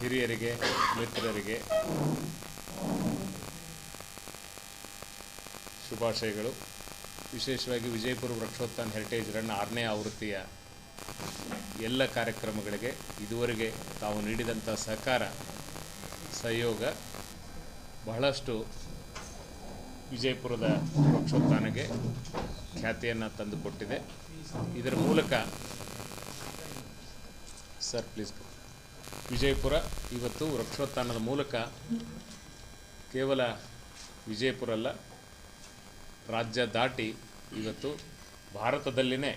ಹಿರಿಯರಿಗೆ ಮಿತ್ರರಿಗೆ ಶುಭಾಶಯಗಳು. ವಿಶೇಷವಾಗಿ ವಿಜಯಪುರ ವೃಕ್ಷೋತ್ಥಾನ ಹೆರಿಟೇಜ್ ರನ್ 6ನೇ ಆವೃತ್ತಿಯ ಎಲ್ಲ ಕಾರ್ಯಕ್ರಮಗಳಿಗೆ ಇದುವರೆಗೆ ತಾವು ನೀಡಿದಂಥ ಸಹಕಾರ ಸಹಯೋಗ ಬಹಳಷ್ಟು ವಿಜಯಪುರದ ವೃಕ್ಷೋತ್ಥಾನಕ್ಕೆ ಖ್ಯಾತಿಯನ್ನು ತಂದುಕೊಟ್ಟಿದೆ. ಇದರ ಮೂಲಕ ಸರ್ ಪ್ಲೀಸ್, ವಿಜಯಪುರ ಇವತ್ತು ವೃಕ್ಷೋತ್ಥಾನದ ಮೂಲಕ ಕೇವಲ ವಿಜಯಪುರ ಅಲ್ಲ, ರಾಜ್ಯ ದಾಟಿ ಇವತ್ತು ಭಾರತದಲ್ಲಿನೇ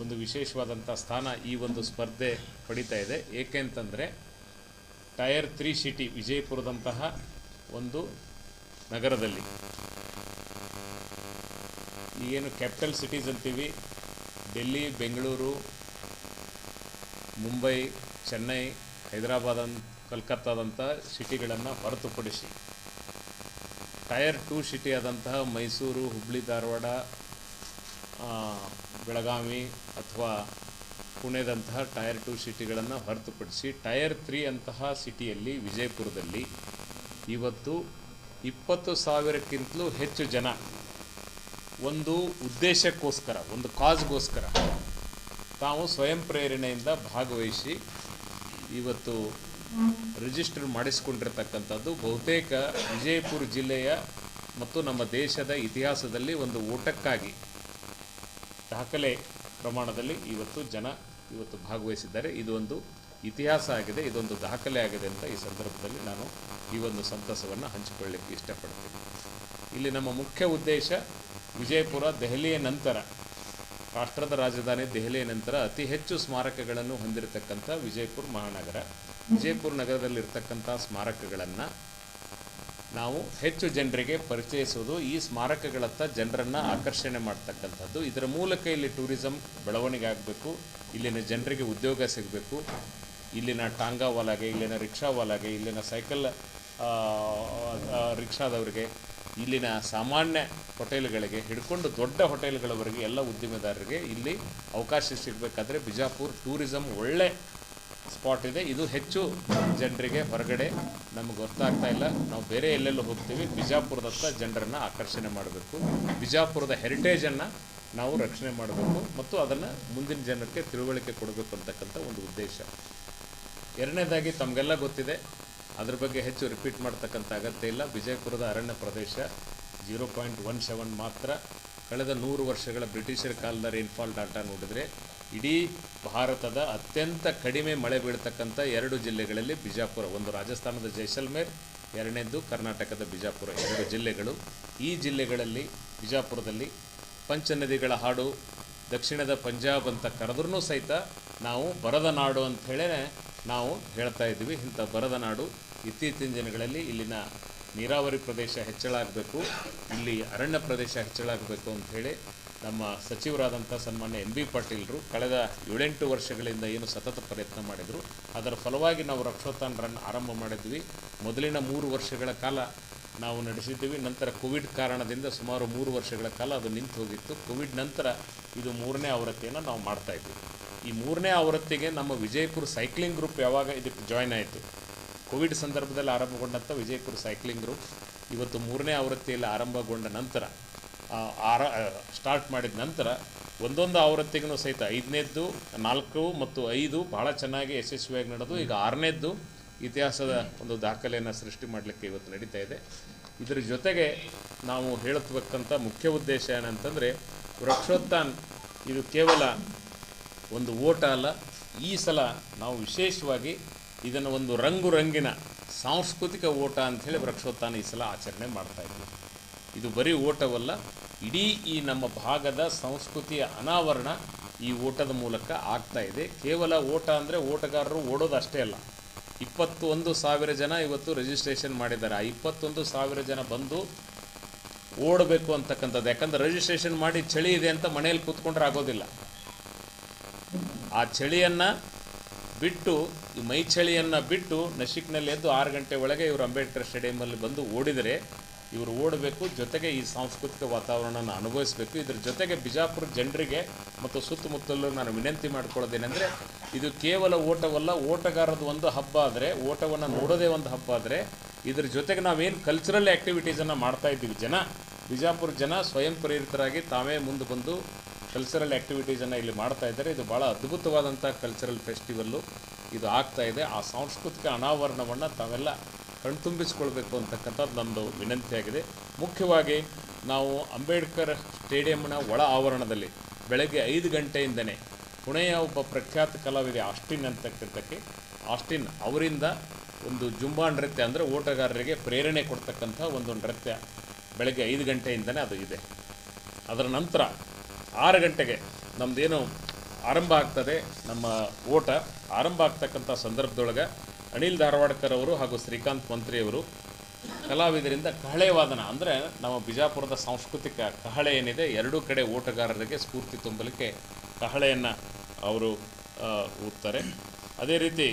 ಒಂದು ವಿಶೇಷವಾದಂಥ ಸ್ಥಾನ ಈ ಒಂದು ಸ್ಪರ್ಧೆ ಪಡೀತಾ ಇದೆ. ಏಕೆಂತಂದರೆ ಟೈರ್ 3 ಸಿಟಿ ವಿಜಯಪುರದಂತಹ ಒಂದು ನಗರದಲ್ಲಿ ಈಗೇನು ಕ್ಯಾಪಿಟಲ್ ಸಿಟೀಸ್ ಅಂತೀವಿ, ಡೆಲ್ಲಿ, ಬೆಂಗಳೂರು, ಮುಂಬೈ, ಚೆನ್ನೈ, ಹೈದರಾಬಾದ್, ಕಲ್ಕತ್ತಾದಂಥ ಸಿಟಿಗಳನ್ನು ಹೊರತುಪಡಿಸಿ ಟೈರ್ 2 ಸಿಟಿ ಆದಂತಹ ಮೈಸೂರು, ಹುಬ್ಬಳ್ಳಿ, ಧಾರವಾಡ, ಬೆಳಗಾವಿ ಅಥವಾ ಪುಣೆದಂತಹ ಟೈರ್ 2 ಸಿಟಿಗಳನ್ನು ಹೊರತುಪಡಿಸಿ ಟೈರ್ 3 ಅಂತಹ ಸಿಟಿಯಲ್ಲಿ ವಿಜಯಪುರದಲ್ಲಿ ಇವತ್ತು 20,000ಕ್ಕಿಂತಲೂ ಹೆಚ್ಚು ಜನ ಒಂದು ಉದ್ದೇಶಕ್ಕೋಸ್ಕರ, ಒಂದು ಕಾಸ್ಗೋಸ್ಕರ ತಾವು ಸ್ವಯಂ ಪ್ರೇರಣೆಯಿಂದ ಭಾಗವಹಿಸಿ ಇವತ್ತು ರಿಜಿಸ್ಟರ್ ಮಾಡಿಸಿಕೊಂಡಿರ್ತಕ್ಕಂಥದ್ದು ಬಹುತೇಕ ವಿಜಯಪುರ ಜಿಲ್ಲೆಯ ಮತ್ತು ನಮ್ಮ ದೇಶದ ಇತಿಹಾಸದಲ್ಲಿ ಒಂದು ಓಟಕ್ಕಾಗಿ ದಾಖಲೆ ಪ್ರಮಾಣದಲ್ಲಿ ಇವತ್ತು ಭಾಗವಹಿಸಿದ್ದಾರೆ. ಇದು ಒಂದು ಇತಿಹಾಸ ಆಗಿದೆ, ಇದೊಂದು ದಾಖಲೆ ಆಗಿದೆ ಅಂತ ಈ ಸಂದರ್ಭದಲ್ಲಿ ನಾನು ಈ ಒಂದು ಸಂತಸವನ್ನು ಹಂಚಿಕೊಳ್ಳಲಿಕ್ಕೆ ಇಷ್ಟಪಡ್ತೀನಿ. ಇಲ್ಲಿ ನಮ್ಮ ಮುಖ್ಯ ಉದ್ದೇಶ ವಿಜಯಪುರ ದೆಹಲಿಯ ನಂತರ, ರಾಷ್ಟ್ರದ ರಾಜಧಾನಿ ದೆಹಲಿಯ ನಂತರ ಅತಿ ಹೆಚ್ಚು ಸ್ಮಾರಕಗಳನ್ನು ಹೊಂದಿರತಕ್ಕಂಥ ವಿಜಯಪುರ ಮಹಾನಗರ. ವಿಜಯಪುರ ನಗರದಲ್ಲಿರ್ತಕ್ಕಂಥ ಸ್ಮಾರಕಗಳನ್ನು ನಾವು ಹೆಚ್ಚು ಜನರಿಗೆ ಪರಿಚಯಿಸೋದು, ಈ ಸ್ಮಾರಕಗಳತ್ತ ಜನರನ್ನು ಆಕರ್ಷಣೆ ಮಾಡ್ತಕ್ಕಂಥದ್ದು. ಇದರ ಮೂಲಕ ಇಲ್ಲಿ ಟೂರಿಸಂ ಬೆಳವಣಿಗೆ ಆಗಬೇಕು, ಇಲ್ಲಿನ ಜನರಿಗೆ ಉದ್ಯೋಗ ಸಿಗಬೇಕು, ಇಲ್ಲಿನ ಟಾಂಗಾವಾಲಾಗೆ, ಇಲ್ಲಿನ ರಿಕ್ಷಾವಾಲಾಗೆ, ಇಲ್ಲಿನ ಸೈಕಲ್ ರಿಕ್ಷಾದವರಿಗೆ, ಇಲ್ಲಿನ ಸಾಮಾನ್ಯ ಹೋಟೆಲ್ಗಳಿಗೆ ಹಿಡ್ಕೊಂಡು ದೊಡ್ಡ ಹೋಟೆಲ್ಗಳವರೆಗೆ ಎಲ್ಲ ಉದ್ಯಮೆದಾರರಿಗೆ ಇಲ್ಲಿ ಅವಕಾಶ ಸಿಗಬೇಕಾದ್ರೆ ಬಿಜಾಪುರ ಟೂರಿಸಂ ಒಳ್ಳೆ ಸ್ಪಾಟ್ ಇದೆ. ಇದು ಹೆಚ್ಚು ಜನರಿಗೆ ಹೊರಗಡೆ ನಮಗೆ ಗೊತ್ತಾಗ್ತಾ ಇಲ್ಲ. ನಾವು ಬೇರೆ ಎಲ್ಲೆಲ್ಲೂ ಹೋಗ್ತೀವಿ, ಬಿಜಾಪುರದತ್ತ ಜನರನ್ನು ಆಕರ್ಷಣೆ ಮಾಡಬೇಕು, ಬಿಜಾಪುರದ ಹೆರಿಟೇಜನ್ನು ನಾವು ರಕ್ಷಣೆ ಮಾಡಬೇಕು ಮತ್ತು ಅದನ್ನು ಮುಂದಿನ ಜನಕ್ಕೆ ತಿಳುವಳಿಕೆ ಕೊಡಬೇಕು ಅಂತಕ್ಕಂಥ ಒಂದು ಉದ್ದೇಶ. ಎರಡನೇದಾಗಿ ತಮಗೆಲ್ಲ ಗೊತ್ತಿದೆ, ಅದ್ರ ಬಗ್ಗೆ ಹೆಚ್ಚು ರಿಪೀಟ್ ಮಾಡ್ತಕ್ಕಂಥ ಅಗತ್ಯ ಇಲ್ಲ. ವಿಜಯಪುರದ ಅರಣ್ಯ ಪ್ರದೇಶ 0.17 ಮಾತ್ರ. ಕಳೆದ 100 ವರ್ಷಗಳ ಬ್ರಿಟಿಷರ ಕಾಲದ ರೈನ್ಫಾಲ್ ಡಾಟಾ ನೋಡಿದರೆ ಇಡೀ ಭಾರತದ ಅತ್ಯಂತ ಕಡಿಮೆ ಮಳೆ ಬೀಳ್ತಕ್ಕಂಥ 2 ಜಿಲ್ಲೆಗಳಲ್ಲಿ ಬಿಜಾಪುರ, ಒಂದು ರಾಜಸ್ಥಾನದ ಜೈಸಲ್ಮೇರ್, ಎರಡನೇದು ಕರ್ನಾಟಕದ ಬಿಜಾಪುರ, 2 ಜಿಲ್ಲೆಗಳು. ಈ ಜಿಲ್ಲೆಗಳಲ್ಲಿ ಬಿಜಾಪುರದಲ್ಲಿ ಪಂಚನದಿಗಳ ಹಾಡು, ದಕ್ಷಿಣದ ಪಂಜಾಬ್ ಅಂತ ಕರೆದ್ರೂ ಸಹಿತ ನಾವು ಬರದ ನಾಡು ಅಂಥೇಳೇ ನಾವು ಹೇಳ್ತಾ ಇದ್ವಿ. ಇಂಥ ಬರದ ನಾಡು ಇತ್ತೀಚಿನ ದಿನಗಳಲ್ಲಿ ಇಲ್ಲಿನ ನೀರಾವರಿ ಪ್ರದೇಶ ಹೆಚ್ಚಳ ಆಗಬೇಕು, ಇಲ್ಲಿ ಅರಣ್ಯ ಪ್ರದೇಶ ಹೆಚ್ಚಳ ಆಗಬೇಕು ಅಂಥೇಳಿ ನಮ್ಮ ಸಚಿವರಾದಂಥ ಸನ್ಮಾನ್ಯ NB ಪಾಟೀಲ್ರು ಕಳೆದ 7-8 ವರ್ಷಗಳಿಂದ ಏನು ಸತತ ಪ್ರಯತ್ನ ಮಾಡಿದರು, ಅದರ ಫಲವಾಗಿ ನಾವು ವೃಕ್ಷೋತ್ಥಾನ ರನ್ ಆರಂಭ ಮಾಡಿದ್ವಿ. ಮೊದಲಿನ 3 ವರ್ಷಗಳ ಕಾಲ ನಾವು ನಡೆಸಿದ್ದೀವಿ. ನಂತರ ಕೋವಿಡ್ ಕಾರಣದಿಂದ ಸುಮಾರು 3 ವರ್ಷಗಳ ಕಾಲ ಅದು ನಿಂತು ಹೋಗಿತ್ತು. ಕೋವಿಡ್ ನಂತರ ಇದು 3ನೇ ಆವೃತ್ತಿಯನ್ನು ನಾವು ಮಾಡ್ತಾಯಿದ್ವಿ. ಈ 3ನೇ ಆವೃತ್ತಿಗೆ ನಮ್ಮ ವಿಜಯಪುರ ಸೈಕ್ಲಿಂಗ್ ಗ್ರೂಪ್ ಯಾವಾಗ ಇದಕ್ಕೆ ಜಾಯ್ನ್ ಆಯಿತು, ಕೋವಿಡ್ ಸಂದರ್ಭದಲ್ಲಿ ಆರಂಭಗೊಂಡಂಥ ವಿಜಯಪುರ ಸೈಕ್ಲಿಂಗ್ ಗ್ರೂಪ್ ಇವತ್ತು 3ನೇ ಆವೃತ್ತಿಯಲ್ಲಿ ಆರಂಭಗೊಂಡ ನಂತರ ಸ್ಟಾರ್ಟ್ ಮಾಡಿದ ನಂತರ ಒಂದೊಂದು ಆವೃತ್ತಿಗೂ ಸಹಿತ 5ನೇದ್ದು, 4 ಮತ್ತು 5 ಭಾಳ ಚೆನ್ನಾಗಿ ಯಶಸ್ವಿಯಾಗಿ ನಡೆದು ಈಗ 6ನೇದ್ದು ಇತಿಹಾಸದ ಒಂದು ದಾಖಲೆಯನ್ನು ಸೃಷ್ಟಿ ಮಾಡಲಿಕ್ಕೆ ಇವತ್ತು ನಡೀತಾ ಇದೆ. ಇದರ ಜೊತೆಗೆ ನಾವು ಹೇಳತಕ್ಕಂಥ ಮುಖ್ಯ ಉದ್ದೇಶ ಏನಂತಂದರೆ ವೃಕ್ಷೋತ್ಥಾನ ಇದು ಕೇವಲ ಒಂದು ಓಟ ಅಲ್ಲ. ಈ ಸಲ ನಾವು ವಿಶೇಷವಾಗಿ ಇದನ್ನು ಒಂದು ರಂಗಿನ ಸಾಂಸ್ಕೃತಿಕ ಓಟ ಅಂಥೇಳಿ ವೃಕ್ಷೋತ್ಥಾನ ಈ ಸಲ ಆಚರಣೆ ಮಾಡ್ತಾಯಿದ್ವಿ. ಇದು ಬರೀ ಓಟವಲ್ಲ, ಇಡೀ ಈ ನಮ್ಮ ಭಾಗದ ಸಂಸ್ಕೃತಿಯ ಅನಾವರಣ ಈ ಓಟದ ಮೂಲಕ ಆಗ್ತಾ ಇದೆ. ಕೇವಲ ಓಟ ಅಂದರೆ ಓಟಗಾರರು ಓಡೋದು ಅಷ್ಟೇ ಅಲ್ಲ, 21,000 ಜನ ಇವತ್ತು ರಿಜಿಸ್ಟ್ರೇಷನ್ ಮಾಡಿದ್ದಾರೆ. ಆ 21,000 ಜನ ಬಂದು ಓಡಬೇಕು ಅಂತಕ್ಕಂಥದ್ದು. ಯಾಕಂದರೆ ರಿಜಿಸ್ಟ್ರೇಷನ್ ಮಾಡಿ ಚಳಿ ಇದೆ ಅಂತ ಮನೆಯಲ್ಲಿ ಕೂತ್ಕೊಂಡ್ರೆ ಆಗೋದಿಲ್ಲ. ಆ ಚಳಿಯನ್ನು ಬಿಟ್ಟು, ಈ ಮೈ ಚಳಿಯನ್ನು ಬಿಟ್ಟು ನಶಿಕ್ನಲ್ಲಿ ಎದ್ದು 6 ಗಂಟೆ ಒಳಗೆ ಇವರು ಅಂಬೇಡ್ಕರ್ ಸ್ಟೇಡಿಯಮಲ್ಲಿ ಬಂದು ಓಡಿದರೆ ಇವರು ಓಡಬೇಕು, ಜೊತೆಗೆ ಈ ಸಾಂಸ್ಕೃತಿಕ ವಾತಾವರಣನ ಅನುಭವಿಸಬೇಕು. ಇದ್ರ ಜೊತೆಗೆ ಬಿಜಾಪುರ ಜನರಿಗೆ ಮತ್ತು ಸುತ್ತಮುತ್ತಲು ನಾನು ವಿನಂತಿ ಮಾಡ್ಕೊಳ್ಳೋದೇನೆಂದರೆ, ಇದು ಕೇವಲ ಓಟವಲ್ಲ, ಓಟಗಾರದ ಒಂದು ಹಬ್ಬ ಆದರೆ, ಓಟವನ್ನು ನೋಡೋದೇ ಒಂದು ಹಬ್ಬ ಆದರೆ, ಇದ್ರ ಜೊತೆಗೆ ನಾವೇನು ಕಲ್ಚರಲ್ ಆ್ಯಕ್ಟಿವಿಟೀಸನ್ನು ಮಾಡ್ತಾ ಇದ್ದೀವಿ, ಬಿಜಾಪುರ ಜನ ಸ್ವಯಂ ಪ್ರೇರಿತರಾಗಿ ತಾವೇ ಮುಂದೆ ಬಂದು ಕಲ್ಚರಲ್ ಆ್ಯಕ್ಟಿವಿಟೀಸನ್ನು ಇಲ್ಲಿ ಮಾಡ್ತಾ ಇದ್ದಾರೆ. ಇದು ಭಾಳ ಅದ್ಭುತವಾದಂಥ ಕಲ್ಚರಲ್ ಫೆಸ್ಟಿವಲ್ಲು ಇದು ಆಗ್ತಾ ಇದೆ. ಆ ಸಾಂಸ್ಕೃತಿಕ ಅನಾವರಣವನ್ನು ತಾವೆಲ್ಲ ಕಣ್ತುಂಬಿಸ್ಕೊಳ್ಬೇಕು ಅಂತಕ್ಕಂಥದ್ದು ನಮ್ಮದು ವಿನಂತಿಯಾಗಿದೆ. ಮುಖ್ಯವಾಗಿ ನಾವು ಅಂಬೇಡ್ಕರ್ ಸ್ಟೇಡಿಯಂನ ಒಳ ಆವರಣದಲ್ಲಿ ಬೆಳಗ್ಗೆ 5 ಗಂಟೆಯಿಂದನೇ ಪುಣೆಯ ಒಬ್ಬ ಪ್ರಖ್ಯಾತ ಕಲಾವಿದೆ ಆಸ್ಟಿನ್ ಅಂತಕ್ಕಂಥಕ್ಕೆ ಆಸ್ಟಿನ್ ಅವರಿಂದ ಒಂದು ಜುಂಬಾ ನೃತ್ಯ ಅಂದರೆ ಓಟಗಾರರಿಗೆ ಪ್ರೇರಣೆ ಕೊಡ್ತಕ್ಕಂಥ ಒಂದು ನೃತ್ಯ ಬೆಳಗ್ಗೆ 5 ಗಂಟೆಯಿಂದನೇ ಅದು ಇದೆ. ಅದರ ನಂತರ 6 ಗಂಟೆಗೆ ನಮ್ಮದೇನು ಆರಂಭ ಆಗ್ತದೆ, ನಮ್ಮ ಓಟ ಆರಂಭ ಆಗ್ತಕ್ಕಂಥ ಸಂದರ್ಭದೊಳಗೆ ಅನಿಲ್ ಧಾರವಾಡ್ಕರ್ ಅವರು ಹಾಗೂ ಶ್ರೀಕಾಂತ್ ಮಂತ್ರಿಯವರು ಕಲಾವಿದರಿಂದ ಕಹಳೆ ವಾದನ ಅಂದರೆ ನಮ್ಮ ಬಿಜಾಪುರದ ಸಾಂಸ್ಕೃತಿಕ ಕಹಳೆ ಏನಿದೆ, ಎರಡೂ ಕಡೆ ಓಟಗಾರರಿಗೆ ಸ್ಫೂರ್ತಿ ತುಂಬಲಿಕ್ಕೆ ಕಹಳೆಯನ್ನು ಅವರು ಊದ್ತಾರೆ. ಅದೇ ರೀತಿ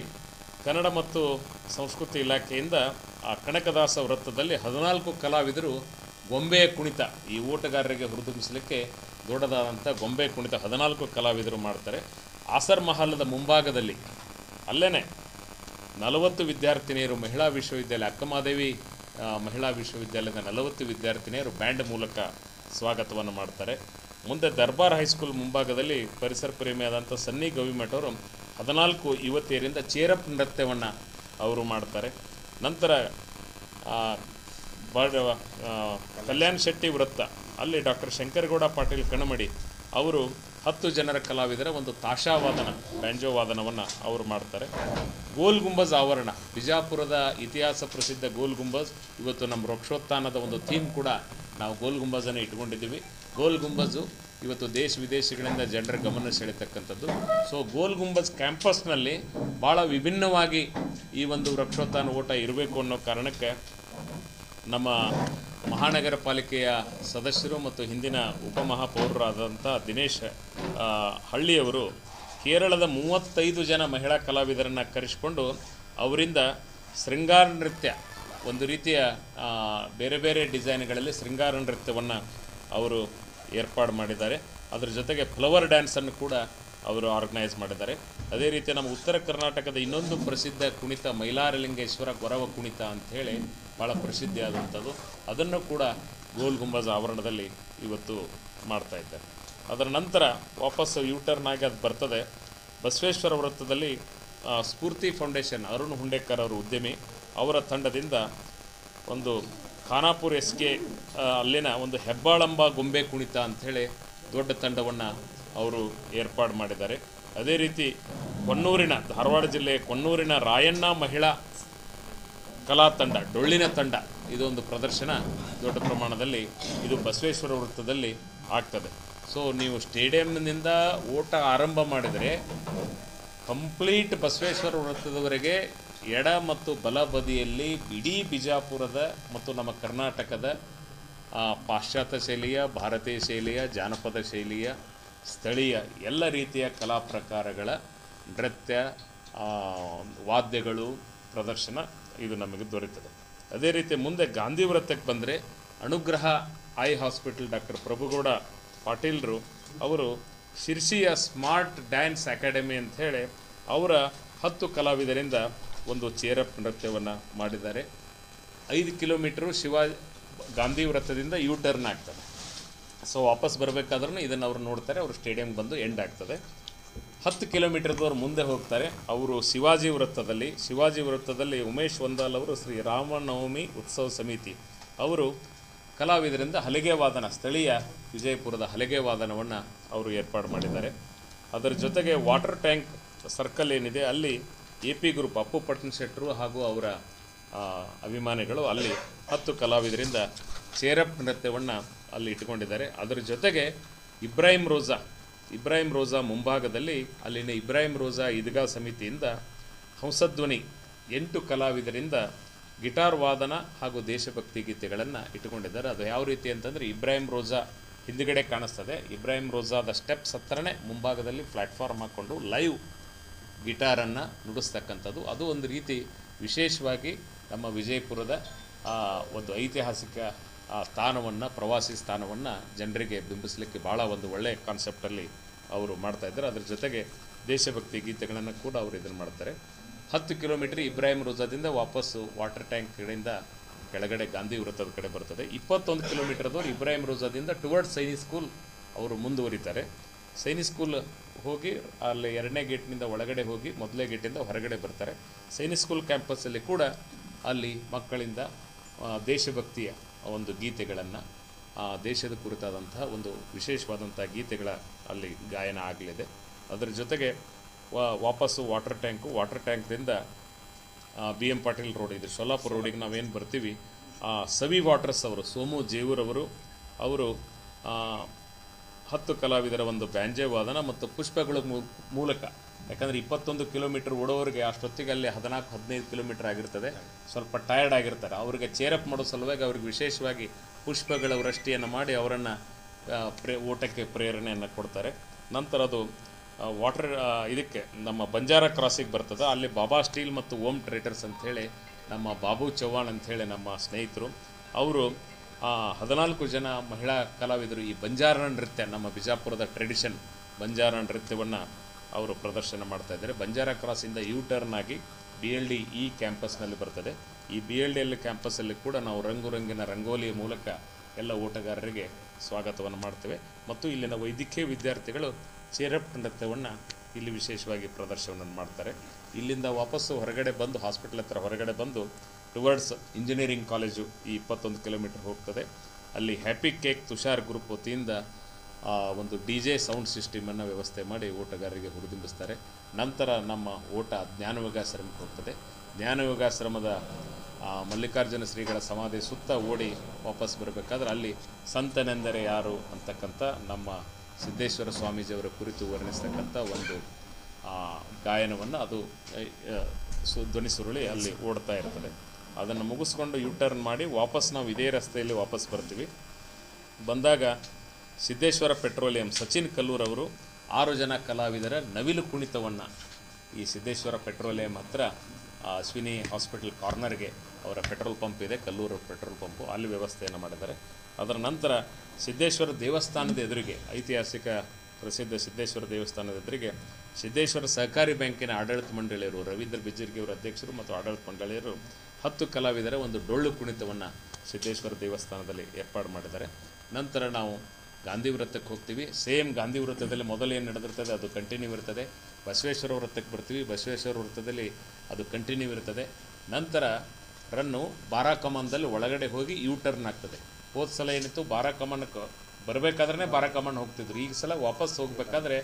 ಕನ್ನಡ ಮತ್ತು ಸಂಸ್ಕೃತಿ ಇಲಾಖೆಯಿಂದ ಆ ಕನಕದಾಸ ವೃತ್ತದಲ್ಲಿ 14 ಕಲಾವಿದರು ಗೊಂಬೆ ಕುಣಿತ, ಈ ಓಟಗಾರರಿಗೆ ಹುರಿದುಂಬಿಸಲಿಕ್ಕೆ ದೊಡ್ಡದಾದಂಥ ಗೊಂಬೆ ಕುಣಿತ 14 ಕಲಾವಿದರು ಮಾಡ್ತಾರೆ. ಆಸರ್ ಮಹಲದ ಮುಂಭಾಗದಲ್ಲಿ ಅಲ್ಲೇ 40 ವಿದ್ಯಾರ್ಥಿನಿಯರು ಮಹಿಳಾ ವಿಶ್ವವಿದ್ಯಾಲಯ ಅಕ್ಕಮಹಾದೇವಿ ಮಹಿಳಾ ವಿಶ್ವವಿದ್ಯಾಲಯದ 40 ವಿದ್ಯಾರ್ಥಿನಿಯರು ಬ್ಯಾಂಡ್ ಮೂಲಕ ಸ್ವಾಗತವನ್ನು ಮಾಡ್ತಾರೆ. ಮುಂದೆ ದರ್ಬಾರ್ ಹೈಸ್ಕೂಲ್ ಮುಂಭಾಗದಲ್ಲಿ ಪರಿಸರ ಪ್ರೇಮಿಯಾದಂಥ ಸನ್ನಿ ಗವಿಮಠ ಅವರು 14 ಯುವತಿಯರಿಂದ ಚೇರಪ್ ನೃತ್ಯವನ್ನು ಅವರು ಮಾಡ್ತಾರೆ. ನಂತರ ಕಲ್ಯಾಣ್ ಶೆಟ್ಟಿ ವೃತ್ತ ಅಲ್ಲಿ ಡಾಕ್ಟರ್ ಶಂಕರಗೌಡ ಪಾಟೀಲ್ ಕಣಮಡಿ ಅವರು 10 ಜನರ ಕಲಾವಿದರ ಒಂದು ತಾಶಾವಾದನ ಬ್ಯಾಂಜೋ ವಾದನವನ್ನು ಅವರು ಮಾಡ್ತಾರೆ. ಗೋಲ್ ಗುಂಬಜ್ ಆವರಣ, ಬಿಜಾಪುರದ ಇತಿಹಾಸ ಪ್ರಸಿದ್ಧ ಗೋಲ್ ಗುಂಬಜ್, ಇವತ್ತು ನಮ್ಮ ವೃಕ್ಷೋತ್ಥಾನದ ಒಂದು ಥೀಮ್ ಕೂಡ ನಾವು ಗೋಲ್ ಗುಂಬಜನ್ನು ಇಟ್ಕೊಂಡಿದ್ದೀವಿ. ಗೋಲ್ ಗುಂಬಜು ಇವತ್ತು ದೇಶ ವಿದೇಶಗಳಿಂದ ಜನರ ಗಮನ ಸೆಳೆತಕ್ಕಂಥದ್ದು. ಸೊ ಗೋಲ್ ಗುಂಬಜ್ ಕ್ಯಾಂಪಸ್ನಲ್ಲಿ ಭಾಳ ವಿಭಿನ್ನವಾಗಿ ಈ ಒಂದು ವೃಕ್ಷೋತ್ಥಾನ ಓಟ ಇರಬೇಕು ಅನ್ನೋ ಕಾರಣಕ್ಕೆ ನಮ್ಮ ಮಹಾನಗರ ಪಾಲಿಕೆಯ ಸದಸ್ಯರು ಮತ್ತು ಹಿಂದಿನ ಉಪಮಹಾಪೌರರಾದಂಥ ದಿನೇಶ್ ಹಳ್ಳಿಯವರು ಕೇರಳದ 35 ಜನ ಮಹಿಳಾ ಕಲಾವಿದರನ್ನು ಕರೆಸಿಕೊಂಡು ಅವರಿಂದ ಶೃಂಗಾರ ನೃತ್ಯ, ಒಂದು ರೀತಿಯ ಬೇರೆ ಬೇರೆ ಡಿಸೈನ್ಗಳಲ್ಲಿ ಶೃಂಗಾರ ನೃತ್ಯವನ್ನು ಅವರು ಏರ್ಪಾಡು ಮಾಡಿದ್ದಾರೆ. ಅದರ ಜೊತೆಗೆ ಫ್ಲವರ್ ಡ್ಯಾನ್ಸನ್ನು ಕೂಡ ಅವರು ಆರ್ಗನೈಸ್ ಮಾಡಿದ್ದಾರೆ. ಅದೇ ರೀತಿ ನಮ್ಮ ಉತ್ತರ ಕರ್ನಾಟಕದ ಇನ್ನೊಂದು ಪ್ರಸಿದ್ಧ ಕುಣಿತ ಮೈಲಾರಲಿಂಗೇಶ್ವರ ಗೊರವ ಕುಣಿತ ಅಂಥೇಳಿ ಭಾಳ ಪ್ರಸಿದ್ಧಿಯಾದಂಥದ್ದು, ಅದನ್ನು ಕೂಡ ಗೋಲ್ ಗುಂಬಜ್ ಆವರಣದಲ್ಲಿ ಇವತ್ತು ಮಾಡ್ತಾ ಇದ್ದಾರೆ. ಅದರ ನಂತರ ವಾಪಸ್ ಯೂಟರ್ನ್ ಆಗಿ ಅದು ಬರ್ತದೆ. ಬಸವೇಶ್ವರ ವೃತ್ತದಲ್ಲಿ ಸ್ಫೂರ್ತಿ ಫೌಂಡೇಶನ್ ಅರುಣ್ ಹುಂಡೇಕರ್ ಅವರು ಉದ್ಯಮಿ, ಅವರ ತಂಡದಿಂದ ಒಂದು ಖಾನಾಪುರ್ ಎಸ್ಗೆ ಅಲ್ಲಿನ ಒಂದು ಹೆಬ್ಬಾಳಂಬ ಗೊಂಬೆ ಕುಣಿತ ಅಂಥೇಳಿ ದೊಡ್ಡ ತಂಡವನ್ನು ಅವರು ಏರ್ಪಾಡು ಮಾಡಿದ್ದಾರೆ. ಅದೇ ರೀತಿ ಕೊಣ್ಣೂರಿನ ಧಾರವಾಡ ಜಿಲ್ಲೆಯ ಕೊಣ್ಣೂರಿನ ರಾಯಣ್ಣ ಮಹಿಳಾ ಕಲಾ ತಂಡ, ಡೊಳ್ಳಿನ ತಂಡ, ಇದೊಂದು ಪ್ರದರ್ಶನ ದೊಡ್ಡ ಪ್ರಮಾಣದಲ್ಲಿ ಇದು ಬಸವೇಶ್ವರ ವೃತ್ತದಲ್ಲಿ ಆಗ್ತದೆ. ಸೊ ನೀವು ಸ್ಟೇಡಿಯಂನಿಂದ ಓಟ ಆರಂಭ ಮಾಡಿದರೆ ಕಂಪ್ಲೀಟ್ ಬಸವೇಶ್ವರ ವೃತ್ತದವರೆಗೆ ಎಡ ಮತ್ತು ಬಲ ಬದಿಯಲ್ಲಿ ಇಡೀ ಬಿಜಾಪುರದ ಮತ್ತು ನಮ್ಮ ಕರ್ನಾಟಕದ ಪಾಶ್ಚಾತ್ಯ ಶೈಲಿಯ, ಭಾರತೀಯ ಶೈಲಿಯ, ಜಾನಪದ ಶೈಲಿಯ, ಸ್ಥಳೀಯ ಎಲ್ಲ ರೀತಿಯ ಕಲಾ ಪ್ರಕಾರಗಳ ನೃತ್ಯ, ವಾದ್ಯಗಳು ಪ್ರದರ್ಶನ ಇದು ನಮಗೆ ದೊರೆಯುತ್ತದೆ. ಅದೇ ರೀತಿ ಮುಂದೆ ಗಾಂಧಿ ವೃತ್ತಕ್ಕೆ ಬಂದರೆ ಅನುಗ್ರಹ ಐ ಹಾಸ್ಪಿಟಲ್ ಡಾಕ್ಟರ್ ಪ್ರಭುಗೌಡ ಪಾಟೀಲ್ರು ಅವರು ಶಿರ್ಸಿಯ ಸ್ಮಾರ್ಟ್ ಡ್ಯಾನ್ಸ್ ಅಕಾಡೆಮಿ ಅಂಥೇಳಿ ಅವರ 10 ಕಲಾವಿದರಿಂದ ಒಂದು ಚೇರಪ್ ನೃತ್ಯವನ್ನು ಮಾಡಿದ್ದಾರೆ. 5 ಕಿಲೋಮೀಟ್ರು ಗಾಂಧಿ ವೃತ್ತದಿಂದ ಯೂ ಟರ್ನ್ ಆಗ್ತದೆ. ಸೊ ವಾಪಸ್ ಬರಬೇಕಾದ್ರೂ ಇದನ್ನು ಅವರು ನೋಡ್ತಾರೆ, ಅವರು ಸ್ಟೇಡಿಯಂಗೆ ಬಂದು ಎಂಡ್ ಆಗ್ತದೆ. 10 ಕಿಲೋಮೀಟರ್ದವ್ರು ಮುಂದೆ ಹೋಗ್ತಾರೆ. ಅವರು ಶಿವಾಜಿ ವೃತ್ತದಲ್ಲಿ ಉಮೇಶ್ ವಂದಾಲ್ ಅವರು ಶ್ರೀ ರಾಮನವಮಿ ಉತ್ಸವ ಸಮಿತಿ ಅವರು ಕಲಾವಿದರಿಂದ ಹಲಿಗೆ ವಾದನ, ಸ್ಥಳೀಯ ವಿಜಯಪುರದ ಹಲಿಗೆ ವಾದನವನ್ನು ಅವರು ಏರ್ಪಾಡು ಮಾಡಿದ್ದಾರೆ. ಅದರ ಜೊತೆಗೆ ವಾಟರ್ ಟ್ಯಾಂಕ್ ಸರ್ಕಲ್ ಏನಿದೆ ಅಲ್ಲಿ AP ಗ್ರೂಪ್ ಅಪ್ಪು ಪಟ್ಟಣ ಶೆಟ್ಟರು ಹಾಗೂ ಅವರ ಅಭಿಮಾನಿಗಳು ಅಲ್ಲಿ 10 ಕಲಾವಿದರಿಂದ ಚೇರಪ್ ನೃತ್ಯವನ್ನು ಅಲ್ಲಿ ಇಟ್ಕೊಂಡಿದ್ದಾರೆ. ಅದರ ಜೊತೆಗೆ ಇಬ್ರಾಹಿಂ ರೋಜಾ ಮುಂಭಾಗದಲ್ಲಿ ಅಲ್ಲಿನ ಇಬ್ರಾಹಿಂ ರೋಜಾ ಈದ್ಗಾ ಸಮಿತಿಯಿಂದ ಹಂಸಧ್ವನಿ 8 ಕಲಾವಿದರಿಂದ ಗಿಟಾರ್ ವಾದನ ಹಾಗೂ ದೇಶಭಕ್ತಿ ಗೀತೆಗಳನ್ನು ಇಟ್ಟುಕೊಂಡಿದ್ದಾರೆ. ಅದು ಯಾವ ರೀತಿ ಅಂತಂದರೆ ಇಬ್ರಾಹಿಂ ರೋಜಾ ಹಿಂದುಗಡೆ ಕಾಣಿಸ್ತದೆ, ಇಬ್ರಾಹಿಂ ರೋಜಾದ ಸ್ಟೆಪ್ಸ್ ಹತ್ತಿರನೇ ಮುಂಭಾಗದಲ್ಲಿ ಪ್ಲ್ಯಾಟ್ಫಾರ್ಮ್ ಹಾಕ್ಕೊಂಡು ಲೈವ್ ಗಿಟಾರನ್ನು ನುಡಿಸ್ತಕ್ಕಂಥದ್ದು. ಅದು ಒಂದು ರೀತಿ ವಿಶೇಷವಾಗಿ ನಮ್ಮ ವಿಜಯಪುರದ ಒಂದು ಐತಿಹಾಸಿಕ ಆ ಸ್ಥಾನವನ್ನು, ಪ್ರವಾಸಿ ಸ್ಥಾನವನ್ನು ಜನರಿಗೆ ಬಿಂಬಿಸಲಿಕ್ಕೆ ಭಾಳ ಒಂದು ಒಳ್ಳೆಯ ಕಾನ್ಸೆಪ್ಟಲ್ಲಿ ಅವರು ಮಾಡ್ತಾಯಿದ್ದಾರೆ. ಅದ್ರ ಜೊತೆಗೆ ದೇಶಭಕ್ತಿ ಗೀತೆಗಳನ್ನು ಕೂಡ ಅವರು ಇದನ್ನು ಮಾಡ್ತಾರೆ. 10 ಕಿಲೋಮೀಟ್ರ್ ಇಬ್ರಾಹಿಂ ರೋಜಾದಿಂದ ವಾಪಸ್ಸು ವಾಟರ್ ಟ್ಯಾಂಕ್ ಕಡೆಯಿಂದ ಕೆಳಗಡೆ ಗಾಂಧಿ ವೃತ್ತದ ಕಡೆ ಬರ್ತದೆ. 21 ಕಿಲೋಮೀಟ್ರದವರು ಇಬ್ರಾಹಿಂ ರೋಜಾದಿಂದ ಟುವರ್ಡ್ಸ್ ಸೈನಿಕ್ ಸ್ಕೂಲ್ ಅವರು ಮುಂದುವರಿತಾರೆ. ಸೈನಿಕ್ ಸ್ಕೂಲ್ ಹೋಗಿ ಅಲ್ಲಿ 2ನೇ ಗೇಟ್ನಿಂದ ಒಳಗಡೆ ಹೋಗಿ 1ನೇ ಗೇಟಿಂದ ಹೊರಗಡೆ ಬರ್ತಾರೆ. ಸೈನಿಕ್ ಸ್ಕೂಲ್ ಕ್ಯಾಂಪಸ್ಸಲ್ಲಿ ಕೂಡ ಅಲ್ಲಿ ಮಕ್ಕಳಿಂದ ದೇಶಭಕ್ತಿಯ ಒಂದು ಗೀತೆಗಳನ್ನು, ದೇಶದ ಕುರಿತಾದಂತಹ ಒಂದು ವಿಶೇಷವಾದಂಥ ಗೀತೆಗಳ ಅಲ್ಲಿ ಗಾಯನ ಆಗಲಿದೆ. ಅದರ ಜೊತೆಗೆ ವಾಪಸ್ಸು ವಾಟರ್ ಟ್ಯಾಂಕ್ದಿಂದ BM ಪಾಟೀಲ್ ರೋಡ್, ಇದು ಸೊಲ್ಲಾಪುರ ರೋಡಿಗೆ ನಾವೇನು ಬರ್ತೀವಿ, ಸವಿ ವಾಟರ್ಸ್ ಅವರು, ಸೋಮು ಜೇವೂರವರು ಅವರು 10 ಕಲಾವಿದರ ಒಂದು ಬ್ಯಾಂಜೆ ವಾದನ ಮತ್ತು ಪುಷ್ಪಗಳ ಮೂಲಕ, ಯಾಕಂದರೆ 21 ಕಿಲೋಮೀಟ್ರ್ ಓಡೋರಿಗೆ ಅಷ್ಟೊತ್ತಿಗೆ ಅಲ್ಲಿ 14-15 ಕಿಲೋಮೀಟ್ರ್ ಆಗಿರ್ತದೆ, ಸ್ವಲ್ಪ ಟಯರ್ಡ್ ಆಗಿರ್ತಾರೆ. ಅವರಿಗೆ ಚೇರಪ್ ಮಾಡೋ ಸಲುವಾಗಿ ಅವ್ರಿಗೆ ವಿಶೇಷವಾಗಿ ಪುಷ್ಪಗಳ ವೃಷ್ಟಿಯನ್ನು ಮಾಡಿ ಅವರನ್ನು ಓಟಕ್ಕೆ ಪ್ರೇರಣೆಯನ್ನು ಕೊಡ್ತಾರೆ. ನಂತರ ಅದು ಇದಕ್ಕೆ ನಮ್ಮ ಬಂಜಾರ ಕ್ರಾಸಿಗೆ ಬರ್ತದೆ. ಅಲ್ಲಿ ಬಾಬಾ ಸ್ಟೀಲ್ ಮತ್ತು ಓಮ್ ಟ್ರೇಡರ್ಸ್ ಅಂಥೇಳಿ ನಮ್ಮ ಬಾಬು ಚವ್ಹಾಣ್ ಅಂಥೇಳಿ ನಮ್ಮ ಸ್ನೇಹಿತರು, ಅವರು 14 ಜನ ಮಹಿಳಾ ಕಲಾವಿದರು ಈ ಬಂಜಾರ ನೃತ್ಯ, ನಮ್ಮ ಬಿಜಾಪುರದ ಟ್ರೆಡಿಷನ್ ಬಂಜಾರ ನೃತ್ಯವನ್ನು ಅವರು ಪ್ರದರ್ಶನ ಮಾಡ್ತಾಯಿದ್ದಾರೆ. ಬಂಜಾರ ಕ್ರಾಸಿಂದ ಟರ್ನ್ ಆಗಿ BLD ಈ ಕ್ಯಾಂಪಸ್ನಲ್ಲಿ ಬರ್ತದೆ. ಈ BLD ಕ್ಯಾಂಪಸ್ಸಲ್ಲಿ ಕೂಡ ನಾವು ರಂಗುರಂಗಿನ ರಂಗೋಲಿಯ ಮೂಲಕ ಎಲ್ಲ ಓಟಗಾರರಿಗೆ ಸ್ವಾಗತವನ್ನು ಮಾಡ್ತೇವೆ. ಮತ್ತು ಇಲ್ಲಿನ ವೈದ್ಯಕೀಯ ವಿದ್ಯಾರ್ಥಿಗಳು ಚೇರಪ್ ನೃತ್ಯವನ್ನು ಇಲ್ಲಿ ವಿಶೇಷವಾಗಿ ಪ್ರದರ್ಶನವನ್ನು ಮಾಡ್ತಾರೆ. ಇಲ್ಲಿಂದ ವಾಪಸ್ಸು ಹೊರಗಡೆ ಬಂದು, ಹಾಸ್ಪಿಟಲ್ ಹತ್ರ ಹೊರಗಡೆ ಬಂದು ಟುವರ್ಡ್ಸ್ ಇಂಜಿನಿಯರಿಂಗ್ ಕಾಲೇಜು ಈ 21 ಕಿಲೋಮೀಟ್ರ್ ಹೋಗ್ತದೆ. ಅಲ್ಲಿ ಹ್ಯಾಪಿ ಕೇಕ್ ತುಷಾರ್ ಗ್ರೂಪ್ ವತಿಯಿಂದ ಒಂದು DJ ಸೌಂಡ್ ಸಿಸ್ಟಮನ್ನು ವ್ಯವಸ್ಥೆ ಮಾಡಿ ಓಟಗಾರರಿಗೆ ಹುರಿದುಂಬಿಸ್ತಾರೆ. ನಂತರ ನಮ್ಮ ಓಟ ಜ್ಞಾನಯೋಗಾಶ್ರಮಕ್ಕೆ ಹೋಗ್ತದೆ. ಜ್ಞಾನಯೋಗಾಶ್ರಮದ ಮಲ್ಲಿಕಾರ್ಜುನ ಶ್ರೀಗಳ ಸಮಾಧಿ ಸುತ್ತ ಓಡಿ ವಾಪಸ್ ಬರಬೇಕಾದ್ರೆ ಅಲ್ಲಿ ಸಂತನೆಂದರೆ ಯಾರು ಅಂತಕ್ಕಂಥ ನಮ್ಮ ಸಿದ್ದೇಶ್ವರ ಸ್ವಾಮೀಜಿಯವರ ಕುರಿತು ವರ್ಣಿಸ್ತಕ್ಕಂಥ ಒಂದು ಗಾಯನವನ್ನು ಅದು ಧ್ವನಿ ಸುರುಳಿ ಅಲ್ಲಿ ಓಡ್ತಾ ಇರ್ತದೆ. ಅದನ್ನು ಮುಗಿಸ್ಕೊಂಡು ಟರ್ನ್ ಮಾಡಿ ವಾಪಸ್ ನಾವು ಇದೇ ರಸ್ತೆಯಲ್ಲಿ ವಾಪಸ್ ಬರ್ತೀವಿ. ಬಂದಾಗ ಸಿದ್ದೇಶ್ವರ ಪೆಟ್ರೋಲಿಯಂ ಸಚಿನ್ ಕಲ್ಲೂರ್ ಅವರು 6 ಜನ ಕಲಾವಿದರ ನವಿಲು ಕುಣಿತವನ್ನು ಈ ಸಿದ್ದೇಶ್ವರ ಪೆಟ್ರೋಲಿಯಂ ಹತ್ರ ಅಶ್ವಿನಿ ಹಾಸ್ಪಿಟಲ್ ಕಾರ್ನರ್ಗೆ ಅವರ ಪೆಟ್ರೋಲ್ ಪಂಪ್ ಇದೆ, ಕಲ್ಲೂರು ಪೆಟ್ರೋಲ್ ಪಂಪು, ಅಲ್ಲಿ ವ್ಯವಸ್ಥೆಯನ್ನು ಮಾಡಿದ್ದಾರೆ. ಅದರ ನಂತರ ಸಿದ್ದೇಶ್ವರ ದೇವಸ್ಥಾನದ ಎದುರಿಗೆ, ಐತಿಹಾಸಿಕ ಪ್ರಸಿದ್ಧ ಸಿದ್ದೇಶ್ವರ ದೇವಸ್ಥಾನದ ಎದುರಿಗೆ ಸಿದ್ದೇಶ್ವರ ಸಹಕಾರಿ ಬ್ಯಾಂಕಿನ ಆಡಳಿತ ಮಂಡಳಿಯರು ರವೀಂದ್ರ ಬಿಜ್ಜರ್ಗಿ ಅವರ ಅಧ್ಯಕ್ಷರು ಮತ್ತು ಆಡಳಿತ ಮಂಡಳಿಯರು 10 ಕಲಾವಿದರ ಒಂದು ಡೊಳ್ಳು ಕುಣಿತವನ್ನು ಸಿದ್ದೇಶ್ವರ ದೇವಸ್ಥಾನದಲ್ಲಿ ಏರ್ಪಾಡು ಮಾಡಿದ್ದಾರೆ. ನಂತರ ನಾವು ಗಾಂಧಿ ವೃತ್ತಕ್ಕೆ ಹೋಗ್ತೀವಿ. ಸೇಮ್ ಗಾಂಧಿ ವೃತ್ತದಲ್ಲಿ ಮೊದಲೇನು ನಡೆದಿರ್ತದೆ ಅದು ಕಂಟಿನ್ಯೂ ಇರ್ತದೆ. ಬಸವೇಶ್ವರ ವೃತ್ತಕ್ಕೆ ಬರ್ತೀವಿ. ಬಸವೇಶ್ವರ ವೃತ್ತದಲ್ಲಿ ಅದು ಕಂಟಿನ್ಯೂ ಇರ್ತದೆ. ನಂತರ ರನ್ನು ಬಾರಾಕಮಾನ್ದಲ್ಲಿ ಒಳಗಡೆ ಹೋಗಿ ಟರ್ನ್ ಆಗ್ತದೆ. ಹೋದ ಸಲ ಏನಿತ್ತು, ಬಾರಾಕಮಾನ್ಗೆ ಬರಬೇಕಾದ್ರೆ ಬಾರಾಕಮಾನ್ ಹೋಗ್ತಿದ್ರು. ಈಗ ಸಲ ವಾಪಸ್ ಹೋಗಬೇಕಾದ್ರೆ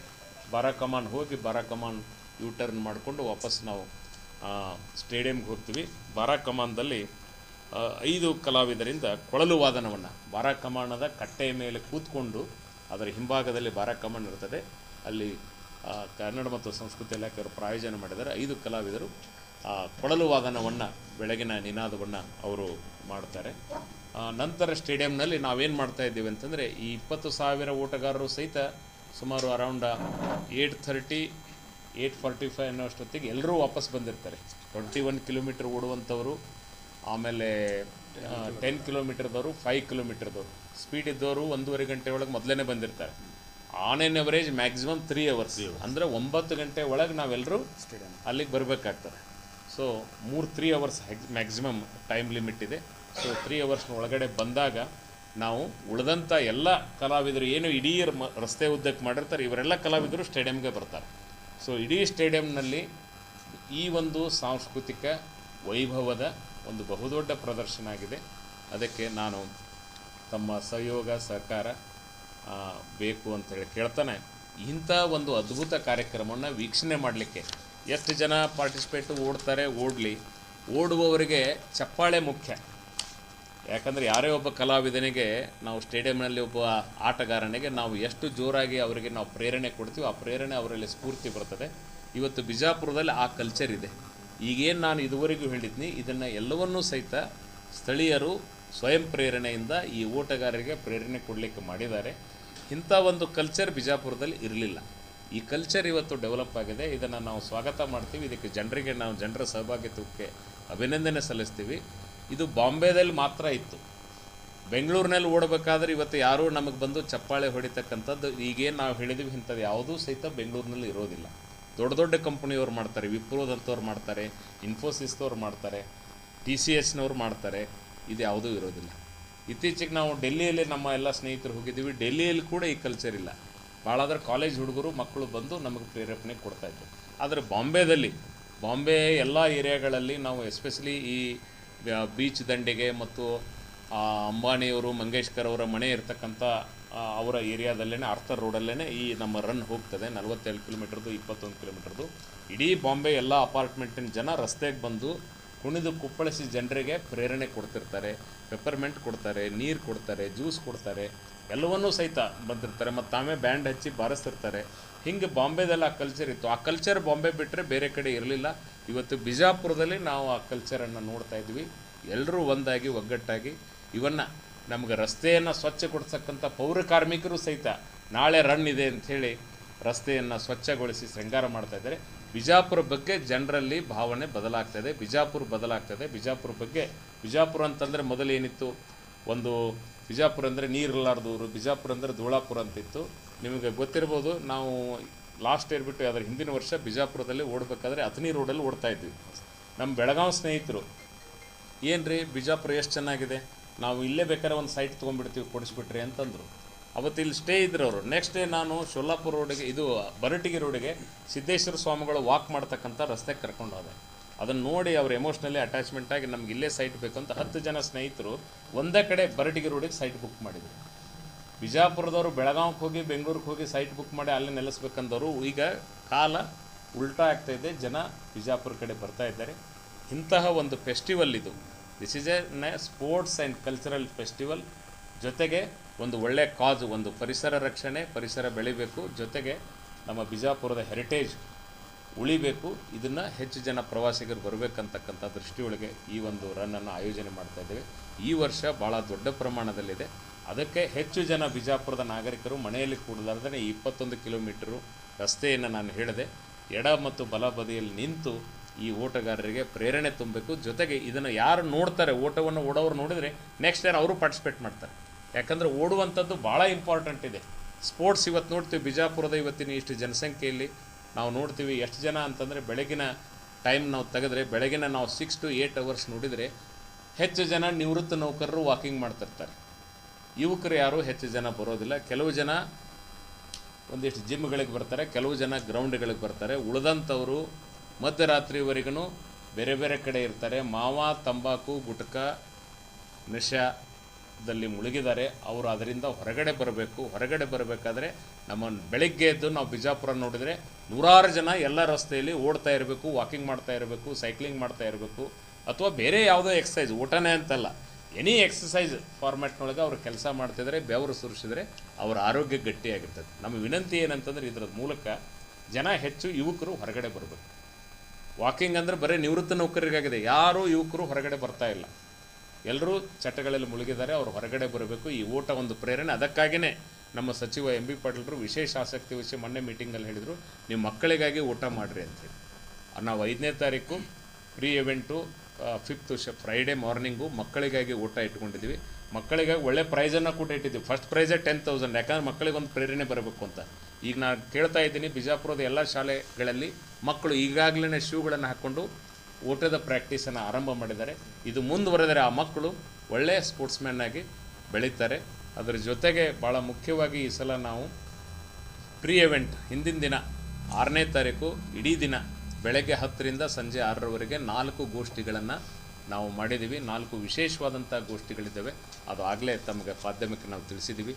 ಬಾರಾಕಮಾನ್ ಹೋಗಿ ಬಾರಾಕಮಾನ್ ಟರ್ನ್ ಮಾಡಿಕೊಂಡು ವಾಪಸ್ ನಾವು ಸ್ಟೇಡಿಯಂಗೆ ಹೋಗ್ತೀವಿ. ಬಾರಾಕಮಾನ್ದಲ್ಲಿ 5 ಕಲಾವಿದರಿಂದ ಕೊಳಲು ವಾದನವನ್ನು, ಬಾರಾಕಮಾನದ ಕಟ್ಟೆಯ ಮೇಲೆ ಕೂತ್ಕೊಂಡು ಅದರ ಹಿಂಭಾಗದಲ್ಲಿ ಬಾರಾಕಮಾನ್ ಇರ್ತದೆ. ಅಲ್ಲಿ ಕನ್ನಡ ಮತ್ತು ಸಂಸ್ಕೃತಿ ಇಲಾಖೆಯವರು ಪ್ರಾಯೋಜನ ಮಾಡಿದ್ದಾರೆ. 5 ಕಲಾವಿದರು ಕೊಳಲು ವಾದನವನ್ನು, ಬೆಳಗಿನ ನಿನಾದವನ್ನು ಅವರು ಮಾಡ್ತಾರೆ. ನಂತರ ಸ್ಟೇಡಿಯಂನಲ್ಲಿ ನಾವೇನು ಮಾಡ್ತಾಯಿದ್ದೀವಿ ಅಂತಂದರೆ, ಈ 20,000 ಓಟಗಾರರು ಸಹಿತ ಸುಮಾರು ಅರೌಂಡ್ 8:30, 8:45 ಅನ್ನೋಷ್ಟೊತ್ತಿಗೆ ಎಲ್ಲರೂ ವಾಪಸ್ ಬಂದಿರ್ತಾರೆ. 21 ಕಿಲೋಮೀಟ್ರ್ ಓಡುವಂಥವರು, ಆಮೇಲೆ 10 ಕಿಲೋಮೀಟ್ರ್ದವರು, 5 ಕಿಲೋಮೀಟ್ರ್ದವರು, ಸ್ಪೀಡ್ ಇದ್ದವರು 1.5 ಗಂಟೆ ಒಳಗೆ ಮೊದಲೇ ಬಂದಿರ್ತಾರೆ. On an average maximum 3 hours, ಅಂದರೆ 9 ಗಂಟೆ ಒಳಗೆ ನಾವೆಲ್ಲರೂ ಅಲ್ಲಿಗೆ ಬರಬೇಕಾಗ್ತದೆ. So 3 hours maximum time limit ಇದೆ. ಸೊ 3 ಅವರ್ಸ್ನ ಒಳಗಡೆ ಬಂದಾಗ ನಾವು ಉಳಿದಂಥ ಎಲ್ಲ ಕಲಾವಿದರು ಏನು ಇಡೀ ರಸ್ತೆ ಉದ್ದಕ್ಕೆ ಮಾಡಿರ್ತಾರೆ, ಇವರೆಲ್ಲ ಕಲಾವಿದರು ಸ್ಟೇಡಿಯಂಗೆ ಬರ್ತಾರೆ. ಸೊ ಇಡೀ ಸ್ಟೇಡಿಯಂನಲ್ಲಿ ಈ ಒಂದು ಸಾಂಸ್ಕೃತಿಕ ವೈಭವದ ಒಂದು ಬಹುದೊಡ್ಡ ಪ್ರದರ್ಶನ ಆಗಿದೆ. ಅದಕ್ಕೆ ನಾನು ತಮ್ಮ ಸಹಯೋಗ ಸಹಕಾರ ಬೇಕು ಅಂತೇಳಿ ಕೇಳ್ತಾನೆ. ಇಂಥ ಒಂದು ಅದ್ಭುತ ಕಾರ್ಯಕ್ರಮವನ್ನು ವೀಕ್ಷಣೆ ಮಾಡಲಿಕ್ಕೆ ಎಷ್ಟು ಜನ ಪಾರ್ಟಿಸಿಪೇಟು ಓಡ್ತಾರೆ, ಓಡುವವರಿಗೆ ಚಪ್ಪಾಳೆ ಮುಖ್ಯ. ಯಾಕಂದರೆ ಯಾರೇ ಒಬ್ಬ ಕಲಾವಿದನಿಗೆ ನಾವು ಸ್ಟೇಡಿಯಂನಲ್ಲಿ ಒಬ್ಬ ಆಟಗಾರನಿಗೆ ನಾವು ಎಷ್ಟು ಜೋರಾಗಿ ಅವರಿಗೆ ನಾವು ಪ್ರೇರಣೆ ಕೊಡ್ತೀವಿ, ಆ ಪ್ರೇರಣೆ ಅವರಲ್ಲಿ ಸ್ಫೂರ್ತಿ ಬರ್ತದೆ. ಇವತ್ತು ಬಿಜಾಪುರದಲ್ಲಿ ಆ ಕಲ್ಚರ್ ಇದೆ. ಈಗೇನು ನಾನು ಇದುವರೆಗೂ ಹೇಳಿದ್ನಿ, ಇದನ್ನು ಎಲ್ಲವನ್ನೂ ಸಹಿತ ಸ್ಥಳೀಯರು ಸ್ವಯಂ ಪ್ರೇರಣೆಯಿಂದ ಈ ಓಟಗಾರರಿಗೆ ಪ್ರೇರಣೆ ಕೊಡಲಿಕ್ಕೆ ಮಾಡಿದ್ದಾರೆ. ಇಂಥ ಒಂದು ಕಲ್ಚರ್ ಬಿಜಾಪುರದಲ್ಲಿ ಇರಲಿಲ್ಲ. ಈ ಕಲ್ಚರ್ ಇವತ್ತು ಡೆವಲಪ್ ಆಗಿದೆ. ಇದನ್ನು ನಾವು ಸ್ವಾಗತ ಮಾಡ್ತೀವಿ. ಇದಕ್ಕೆ ಜನರ ಸಹಭಾಗಿತ್ವಕ್ಕೆ ಅಭಿನಂದನೆ ಸಲ್ಲಿಸ್ತೀವಿ. ಇದು ಬಾಂಬೆದಲ್ಲಿ ಮಾತ್ರ ಇತ್ತು. ಬೆಂಗಳೂರಿನಲ್ಲಿ ಓಡಬೇಕಾದ್ರೆ ಇವತ್ತು ಯಾರೂ ನಮಗೆ ಬಂದು ಚಪ್ಪಾಳೆ ಹೊಡಿತಕ್ಕಂಥದ್ದು ಈಗೇನು ನಾವು ಹೇಳಿದ್ವಿ ಇಂಥದ್ದು ಯಾವುದೂ ಸಹಿತ ಬೆಂಗಳೂರಿನಲ್ಲಿ ಇರೋದಿಲ್ಲ. ದೊಡ್ಡ ದೊಡ್ಡ ಕಂಪ್ನಿಯವ್ರು ಮಾಡ್ತಾರೆ, ವಿಪ್ರೋದಂಥವ್ರು ಮಾಡ್ತಾರೆ, ಇನ್ಫೋಸಿಸ್ದವ್ರು ಮಾಡ್ತಾರೆ, TCSನವ್ರು ಮಾಡ್ತಾರೆ, ಇದು ಯಾವುದೂ ಇರೋದಿಲ್ಲ. ಇತ್ತೀಚೆಗೆ ನಾವು ಡೆಲ್ಲಿಯಲ್ಲಿ ನಮ್ಮ ಎಲ್ಲ ಸ್ನೇಹಿತರು ಹೋಗಿದ್ದೀವಿ, ಡೆಲ್ಲಿಯಲ್ಲಿ ಕೂಡ ಈ ಕಲ್ಚರ್ ಇಲ್ಲ. ಭಾಳಾದ್ರೆ ಕಾಲೇಜ್ ಹುಡುಗರು ಮಕ್ಕಳು ಬಂದು ನಮಗೆ ಪ್ರೇರೇಪಣೆ ಕೊಡ್ತಾಯಿದ್ರು. ಆದರೆ ಬಾಂಬೆ ಎಲ್ಲ ಏರಿಯಾಗಳಲ್ಲಿ ನಾವು ಎಸ್ಪೆಷಲಿ ಈ ಬೀಚ್ ದಂಡೆಗೆ ಮತ್ತು ಅಂಬಾನಿಯವರು ಮಂಗೇಶ್ಕರ್ ಅವರ ಮನೆ ಇರ್ತಕ್ಕಂಥ ಅವರ ಏರಿಯಾದಲ್ಲೇ ಆರ್ಥರ್ ರೋಡಲ್ಲೇ ಈ ನಮ್ಮ ರನ್ ಹೋಗ್ತದೆ. 42 ಕಿಲೋಮೀಟ್ರದ್ದು 21 ಕಿಲೋಮೀಟ್ರದ್ದು. ಇಡೀ ಬಾಂಬೆ ಎಲ್ಲ ಅಪಾರ್ಟ್ಮೆಂಟಿನ ಜನ ರಸ್ತೆಗೆ ಬಂದು ಕುಣಿದು ಕುಪ್ಪಳಿಸಿ ಜನರಿಗೆ ಪ್ರೇರಣೆ ಕೊಡ್ತಿರ್ತಾರೆ, ಪೆಪ್ಪರ್ಮೆಂಟ್ ಕೊಡ್ತಾರೆ, ನೀರು ಕೊಡ್ತಾರೆ, ಜ್ಯೂಸ್ ಕೊಡ್ತಾರೆ, ಎಲ್ಲವನ್ನೂ ಸಹಿತ ಬಂದಿರ್ತಾರೆ. ಮತ್ತು ತಾವೇ ಬ್ಯಾಂಡ್ ಹಚ್ಚಿ ಬಾರಿಸ್ತಿರ್ತಾರೆ. ಹಿಂಗೆ ಬಾಂಬೆದಲ್ಲಿ ಆ ಕಲ್ಚರ್ ಇತ್ತು. ಆ ಕಲ್ಚರ್ ಬಾಂಬೆ ಬಿಟ್ಟರೆ ಬೇರೆ ಕಡೆ ಇರಲಿಲ್ಲ. ಇವತ್ತು ಬಿಜಾಪುರದಲ್ಲಿ ನಾವು ಆ ಕಲ್ಚರನ್ನು ನೋಡ್ತಾ ಇದ್ವಿ. ಎಲ್ಲರೂ ಒಂದಾಗಿ ಒಗ್ಗಟ್ಟಾಗಿ ಇವನ್ನ ನಮಗೆ ರಸ್ತೆಯನ್ನು ಸ್ವಚ್ಛಗೊಳಿಸ್ತಕ್ಕಂಥ ಪೌರ ಕಾರ್ಮಿಕರು ಸಹಿತ ನಾಳೆ ರನ್ ಇದೆ ಅಂಥೇಳಿ ರಸ್ತೆಯನ್ನು ಸ್ವಚ್ಛಗೊಳಿಸಿ ಶೃಂಗಾರ ಮಾಡ್ತಾಯಿದ್ದಾರೆ. ಬಿಜಾಪುರ ಬಗ್ಗೆ ಜನರಲ್ಲಿ ಭಾವನೆ ಬದಲಾಗ್ತದೆ. ಬಿಜಾಪುರ ಬದಲಾಗ್ತದೆ. ಬಿಜಾಪುರ ಅಂತಂದರೆ ಮೊದಲೇನಿತ್ತು, ಒಂದು ಬಿಜಾಪುರ ಅಂದರೆ ನೀರಿಲ್ಲಾರ್ದೂರು, ಬಿಜಾಪುರ ಅಂದರೆ ಧೂಳಾಪುರ ಅಂತಿತ್ತು. ನಿಮಗೆ ಗೊತ್ತಿರ್ಬೋದು, ನಾವು ಲಾಸ್ಟ್ ಇಯರ್ ಬಿಟ್ಟು ಅದರ ಹಿಂದಿನ ವರ್ಷ ಬಿಜಾಪುರದಲ್ಲಿ ಓಡಬೇಕಾದ್ರೆ ಅಥಣಿ ರೋಡಲ್ಲಿ ಓಡ್ತಾಯಿದ್ವಿ. ನಮ್ಮ ಬೆಳಗಾವಿ ಸ್ನೇಹಿತರು, ಏನು ರೀ ಬಿಜಾಪುರ ಎಷ್ಟು ಚೆನ್ನಾಗಿದೆ, ನಾವು ಇಲ್ಲೇ ಬೇಕಾದ್ರೆ ಒಂದು ಸೈಟ್ ತೊಗೊಂಡ್ಬಿಡ್ತೀವಿ ಕೊಡಿಸ್ಬಿಟ್ರಿ ಅಂತಂದರು. ಅವತ್ತು ಇಲ್ಲಿ ಸ್ಟೇ ಇದ್ರು ಅವರು. ನೆಕ್ಸ್ಟ್ ಡೇ ನಾನು ಶೋಲಾಪುರ ರೋಡಿಗೆ, ಇದು ಬರಟಿಗೆ ರೋಡಿಗೆ ಸಿದ್ದೇಶ್ವರ ಸ್ವಾಮಿಗಳು ವಾಕ್ ಮಾಡ್ತಕ್ಕಂಥ ರಸ್ತೆಗೆ ಕರ್ಕೊಂಡು ಹೋದೆ. ಅದನ್ನು ನೋಡಿ ಅವ್ರು ಎಮೋಷ್ನಲಿ ಅಟ್ಯಾಚ್ಮೆಂಟ್ ಆಗಿ ನಮ್ಗೆ ಇಲ್ಲೇ ಸೈಟ್ ಬೇಕು ಅಂತ 10 ಜನ ಸ್ನೇಹಿತರು ಒಂದೇ ಕಡೆ ಬರಟಿಗೆ ರೋಡಿಗೆ ಸೈಟ್ ಬುಕ್ ಮಾಡಿದರು. ಬಿಜಾಪುರದವರು ಬೆಳಗಾವಿಗೆ ಹೋಗಿ ಬೆಂಗಳೂರಿಗೆ ಹೋಗಿ ಸೈಟ್ ಬುಕ್ ಮಾಡಿ ಅಲ್ಲೇ ನೆಲೆಸ್ಬೇಕಂದವರು ಈಗ ಕಾಲ ಉಲ್ಟಾ ಆಗ್ತಾಯಿದೆ. ಜನ ಬಿಜಾಪುರ ಕಡೆ ಬರ್ತಾ ಇದ್ದಾರೆ. ಇಂತಹ ಒಂದು ಫೆಸ್ಟಿವಲ್ ಇದು. This is A sports and cultural festival. ಜೊತೆಗೆ ಒಂದು ಒಳ್ಳೆಯ ಕಾಜು, ಒಂದು ಪರಿಸರ ರಕ್ಷಣೆ, ಪರಿಸರ ಬೆಳಿಬೇಕು, ಜೊತೆಗೆ ನಮ್ಮ ಬಿಜಾಪುರದ ಹೆರಿಟೇಜ್ ಉಳಿಬೇಕು. ಇದನ್ನು ಹೆಚ್ಚು ಜನ ಪ್ರವಾಸಿಗರು ಬರಬೇಕಂತಕ್ಕಂಥ ದೃಷ್ಟಿಯೊಳಗೆ ಈ ಒಂದು ರನ್ನನ್ನು ಆಯೋಜನೆ ಮಾಡ್ತಾಯಿದ್ದೇವೆ. ಈ ವರ್ಷ ಭಾಳ ದೊಡ್ಡ ಪ್ರಮಾಣದಲ್ಲಿದೆ. ಅದಕ್ಕೆ ಹೆಚ್ಚು ಜನ ಬಿಜಾಪುರದ ನಾಗರಿಕರು ಮನೆಯಲ್ಲಿ ಕೂಡಲಾರ್ದೇ 21 ಕಿಲೋಮೀಟರು ರಸ್ತೆಯನ್ನು ನಾನು ಹೇಳಿದೆ, ಎಡ ಮತ್ತು ಬಲ ಬದಿಯಲ್ಲಿ ನಿಂತು ಈ ಓಟಗಾರರಿಗೆ ಪ್ರೇರಣೆ ತುಂಬಬೇಕು. ಜೊತೆಗೆ ಇದನ್ನು ಯಾರು ನೋಡ್ತಾರೆ, ಓಟವನ್ನು ಓಡೋರು ನೋಡಿದರೆ ನೆಕ್ಸ್ಟ್ ಇಯರ್ ಅವರು ಪಾರ್ಟಿಸಿಪೇಟ್ ಮಾಡ್ತಾರೆ. ಯಾಕಂದರೆ ಓಡುವಂಥದ್ದು ಭಾಳ ಇಂಪಾರ್ಟೆಂಟ್ ಇದೆ. ಸ್ಪೋರ್ಟ್ಸ್ ಇವತ್ತು ನೋಡ್ತೀವಿ ಬಿಜಾಪುರದ ಇವತ್ತಿನ ಇಷ್ಟು ಜನಸಂಖ್ಯೆಯಲ್ಲಿ ನಾವು ನೋಡ್ತೀವಿ ಎಷ್ಟು ಜನ ಅಂತಂದರೆ, ಬೆಳಗಿನ ಟೈಮ್ ನಾವು ತೆಗೆದ್ರೆ ಬೆಳಗಿನ ನಾವು 6 to 8 hours ನೋಡಿದರೆ ಹೆಚ್ಚು ಜನ ನಿವೃತ್ತ ನೌಕರರು ವಾಕಿಂಗ್ ಮಾಡ್ತಿರ್ತಾರೆ. ಯುವಕರು ಯಾರೂ ಹೆಚ್ಚು ಜನ ಬರೋದಿಲ್ಲ. ಕೆಲವು ಜನ ಒಂದಿಷ್ಟು ಜಿಮ್ಗಳಿಗೆ ಬರ್ತಾರೆ, ಕೆಲವು ಜನ ಗ್ರೌಂಡ್ಗಳಿಗೆ ಬರ್ತಾರೆ. ಉಳಿದಂಥವರು ಮಧ್ಯರಾತ್ರಿವರೆಗೂ ಬೇರೆ ಬೇರೆ ಕಡೆ ಇರ್ತಾರೆ. ಮಾವ, ತಂಬಾಕು, ಗುಟ್ಕಾ, ನಶಾದಲ್ಲಿ ಮುಳುಗಿದ್ದಾರೆ. ಅವರು ಅದರಿಂದ ಹೊರಗಡೆ ಬರಬೇಕು. ಹೊರಗಡೆ ಬರಬೇಕಾದ್ರೆ ನಮ್ಮ ಬೆಳಗ್ಗೆ ಎದ್ದು ನಾವು ಬಿಜಾಪುರ ನೋಡಿದರೆ ನೂರಾರು ಜನ ಎಲ್ಲ ರಸ್ತೆಯಲ್ಲಿ ಓಡ್ತಾ ಇರಬೇಕು, ವಾಕಿಂಗ್ ಮಾಡ್ತಾ ಇರಬೇಕು, ಸೈಕ್ಲಿಂಗ್ ಮಾಡ್ತಾ ಇರಬೇಕು, ಅಥವಾ ಬೇರೆ ಯಾವುದೋ ಎಕ್ಸಸೈಸ್, ಊಟನೇ ಅಂತಲ್ಲ, ಎನಿ ಎಕ್ಸಸೈಸ್ ಫಾರ್ಮ್ಯಾಟ್ನೊಳಗೆ ಅವರು ಕೆಲಸ ಮಾಡ್ತಿದ್ರೆ, ಬೆವರು ಸುರಿಸಿದ್ರೆ ಅವರ ಆರೋಗ್ಯ ಗಟ್ಟಿಯಾಗಿರ್ತದೆ. ನಮ್ಮ ವಿನಂತಿ ಏನಂತಂದರೆ ಇದರ ಮೂಲಕ ಜನ ಹೆಚ್ಚು ಯುವಕರು ಹೊರಗಡೆ ಬರಬೇಕು. ವಾಕಿಂಗ್ ಅಂದರೆ ಬರೀ ನಿವೃತ್ತ ನೌಕರರಿಗಾಗಿದೆ, ಯಾರೂ ಯುವಕರು ಹೊರಗಡೆ ಬರ್ತಾ ಇಲ್ಲ. ಎಲ್ಲರೂ ಚಟಗಳಲ್ಲಿ ಮುಳುಗಿದ್ದಾರೆ. ಅವರು ಹೊರಗಡೆ ಬರಬೇಕು. ಈ ಓಟ ಒಂದು ಪ್ರೇರಣೆ. ಅದಕ್ಕಾಗಿಯೇ ನಮ್ಮ ಸಚಿವ MB ಪಾಟೀಲ್ರು ವಿಶೇಷ ಆಸಕ್ತಿ ವಿಷಯ ಮೊನ್ನೆ ಮೀಟಿಂಗಲ್ಲಿ ಹೇಳಿದರು, ನೀವು ಮಕ್ಕಳಿಗಾಗಿ ಊಟ ಮಾಡಿರಿ ಅಂತೇಳಿ. ನಾವು 5ನೇ ತಾರೀಕು pre event 5th Friday morning ಮಕ್ಕಳಿಗಾಗಿ ಊಟ ಇಟ್ಕೊಂಡಿದ್ದೀವಿ. ಮಕ್ಕಳಿಗಾಗಿ ಒಳ್ಳೆ ಪ್ರೈಸನ್ನು ಕೂಡ ಇಟ್ಟಿದ್ದೀವಿ. ಫಸ್ಟ್ ಪ್ರೈಸೇ 10,000. ಯಾಕಂದರೆ ಮಕ್ಕಳಿಗೊಂದು ಪ್ರೇರಣೆ ಬರಬೇಕು ಅಂತ. ಈಗ ನಾನು ಕೇಳ್ತಾ ಇದ್ದೀನಿ, ಬಿಜಾಪುರದ ಎಲ್ಲ ಶಾಲೆಗಳಲ್ಲಿ ಮಕ್ಕಳು ಈಗಾಗಲೇ ಶೂಗಳನ್ನು ಹಾಕ್ಕೊಂಡು ಓಟದ ಪ್ರಾಕ್ಟೀಸನ್ನು ಆರಂಭ ಮಾಡಿದ್ದಾರೆ. ಇದು ಮುಂದುವರೆದರೆ ಆ ಮಕ್ಕಳು ಒಳ್ಳೆಯ ಸ್ಪೋರ್ಟ್ಸ್ಮ್ಯಾನ್ ಆಗಿ ಬೆಳೀತಾರೆ. ಅದರ ಜೊತೆಗೆ ಭಾಳ ಮುಖ್ಯವಾಗಿ ಈ ಸಲ ನಾವು ಪ್ರೀ ಇವೆಂಟ್ ಹಿಂದಿನ ದಿನ 6ನೇ ತಾರೀಕು ಇಡೀ ದಿನ ಬೆಳಗ್ಗೆ 10ರಿಂದ ಸಂಜೆ 6ರವರೆಗೆ 4 ಗೋಷ್ಠಿಗಳನ್ನು ನಾವು ಮಾಡಿದ್ದೀವಿ. 4 ವಿಶೇಷವಾದಂಥ ಗೋಷ್ಠಿಗಳಿದ್ದಾವೆ. ಅದು ಆಗಲೇ ತಮಗೆ ಮಾಧ್ಯಮಕ್ಕೆ ನಾವು ತಿಳಿಸಿದ್ದೀವಿ.